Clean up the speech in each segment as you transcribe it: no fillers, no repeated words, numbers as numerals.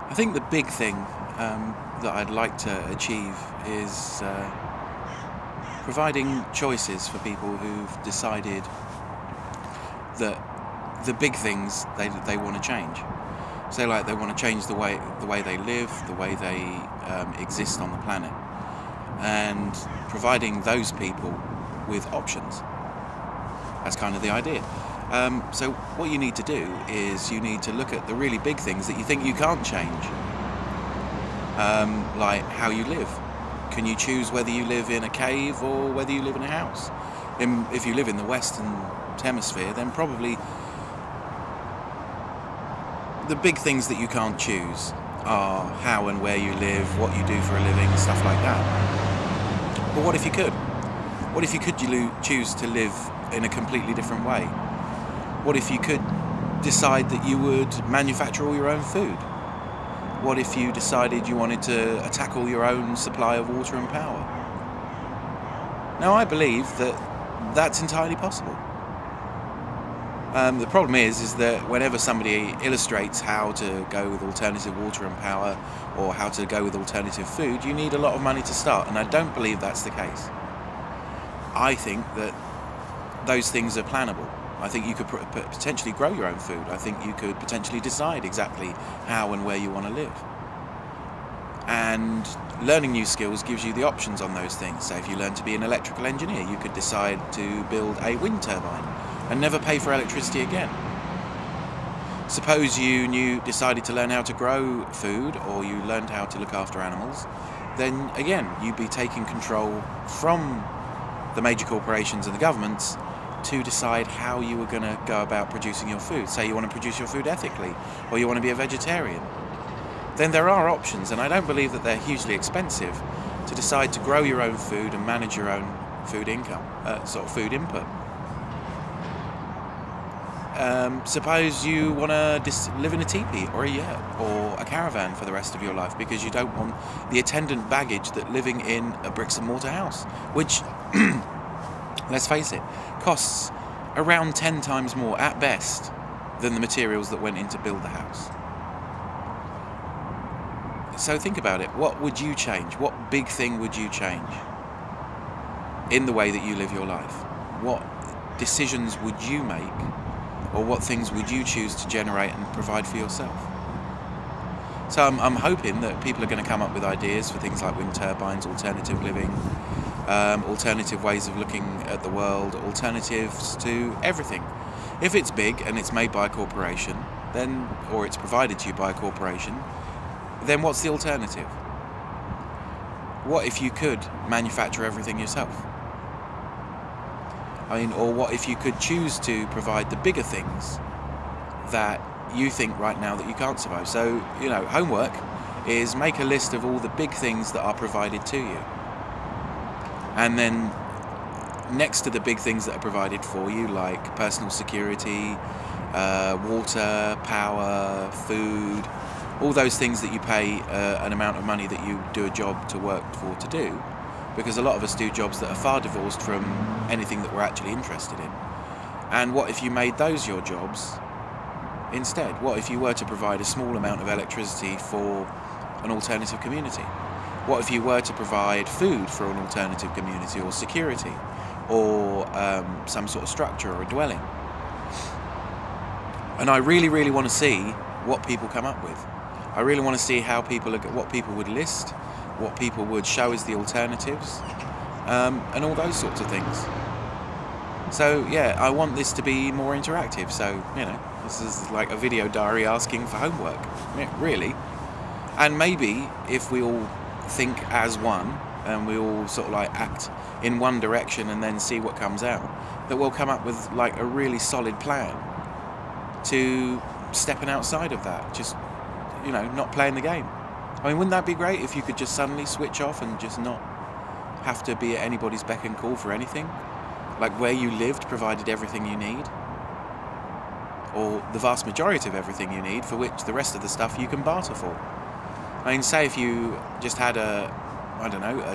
I think the big thing that I'd like to achieve is providing choices for people who've decided that the big things they want to change. So, like, they want to change the way they live, the way they exist on the planet, and providing those people with options. That's kind of the idea. So what you need to do is you need to look at the really big things that you think you can't change, like how you live. Can you choose whether you live in a cave or whether you live in a house? If you live in the Western Hemisphere, then probably the big things that you can't choose are how and where you live, what you do for a living, stuff like that. But what if you could? What if you could choose to live in a completely different way? What if you could decide that you would manufacture all your own food? What if you decided you wanted to tackle your own supply of water and power? Now, I believe that that's entirely possible. The problem is that whenever somebody illustrates how to go with alternative water and power, or how to go with alternative food, you need a lot of money to start, and I don't believe that's the case. I think that those things are plannable. I think you could potentially grow your own food. I think you could potentially decide exactly how and where you want to live. And learning new skills gives you the options on those things. So if you learn to be an electrical engineer, you could decide to build a wind turbine and never pay for electricity again. Suppose you decided to learn how to grow food, or you learned how to look after animals, then again, you'd be taking control from the major corporations and the governments to decide how you were going to go about producing your food. Say you want to produce your food ethically, or you want to be a vegetarian. Then there are options, and I don't believe that they're hugely expensive to decide to grow your own food and manage your own food income, food input. Suppose you want to live in a teepee or a yurt or a caravan for the rest of your life because you don't want the attendant baggage that living in a bricks and mortar house, which, let's face it, costs around 10 times more at best than the materials that went in to build the house. So think about it. What would you change? What big thing would you change in the way that you live your life? What decisions would you make, or what things would you choose to generate and provide for yourself? So I'm hoping that people are going to come up with ideas for things like wind turbines, alternative living, alternative ways of looking at the world, alternatives to everything. If it's big and it's made by a corporation, then, or it's provided to you by a corporation, then what's the alternative? What if you could manufacture everything yourself? Or what if you could choose to provide the bigger things that you think right now that you can't survive? So, homework is make a list of all the big things that are provided to you. And then next to the big things that are provided for you, like personal security, water, power, food, all those things that you pay an amount of money that you do a job to work for to do, because a lot of us do jobs that are far divorced from anything that we're actually interested in. And what if you made those your jobs instead? What if you were to provide a small amount of electricity for an alternative community? What if you were to provide food for an alternative community, or security, or some sort of structure or a dwelling? And I really, really want to see what people come up with. I really want to see how what people would list, what people would show as the alternatives, and all those sorts of things. So yeah, I want this to be more interactive. So, this is like a video diary asking for homework, really. And maybe if we all think as one, and we all sort of like act in one direction and then see what comes out, that we'll come up with like a really solid plan to stepping outside of that, just, not playing the game. Wouldn't that be great if you could just suddenly switch off and just not have to be at anybody's beck and call for anything? Like where you lived provided everything you need, or the vast majority of everything you need, for which the rest of the stuff you can barter for. Say if you just had a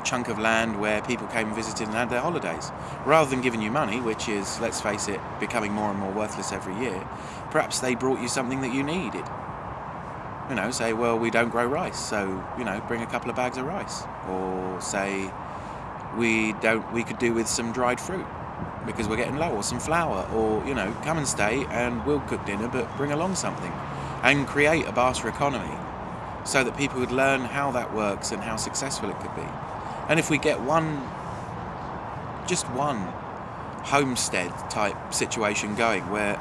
chunk of land where people came and visited and had their holidays, rather than giving you money, which is, let's face it, becoming more and more worthless every year, perhaps they brought you something that you needed. Say, well, we don't grow rice, so, bring a couple of bags of rice. Or say, we could do with some dried fruit because we're getting low, or some flour, or, come and stay and we'll cook dinner, but bring along something. And create a barter economy so that people would learn how that works and how successful it could be. And if we get just one homestead type situation going where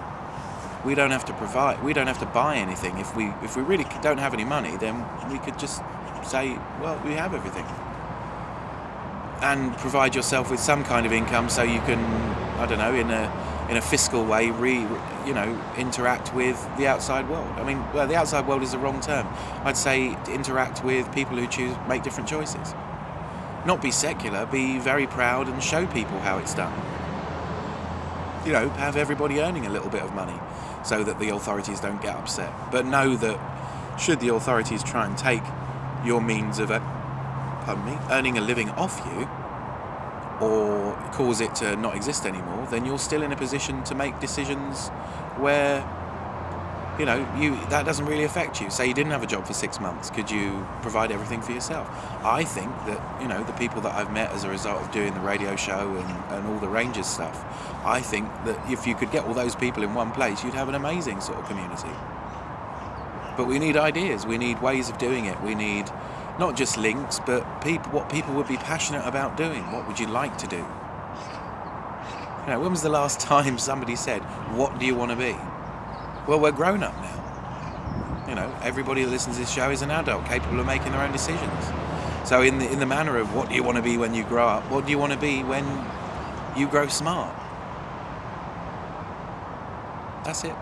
we don't have to buy anything. If we really don't have any money, then we could just say, well, we have everything. And provide yourself with some kind of income so you can, I don't know, in a fiscal way, interact with the outside world. The outside world is the wrong term. I'd say interact with people who make different choices. Not be secular, be very proud and show people how it's done. Have everybody earning a little bit of money so that the authorities don't get upset. But know that should the authorities try and take your means of earning a living off you, or cause it to not exist anymore, then you're still in a position to make decisions where, that doesn't really affect you. Say you didn't have a job for 6 months, could you provide everything for yourself? I think that, the people that I've met as a result of doing the radio show and all the Rangers stuff, I think that if you could get all those people in one place, you'd have an amazing sort of community. But we need ideas, we need ways of doing it, we need not just links, but what people would be passionate about doing. What would you like to do? When was the last time somebody said, what do you want to be? Well, we're grown up now. Everybody that listens to this show is an adult, capable of making their own decisions. So in the manner of what do you want to be when you grow up, what do you want to be when you grow smart? That's it.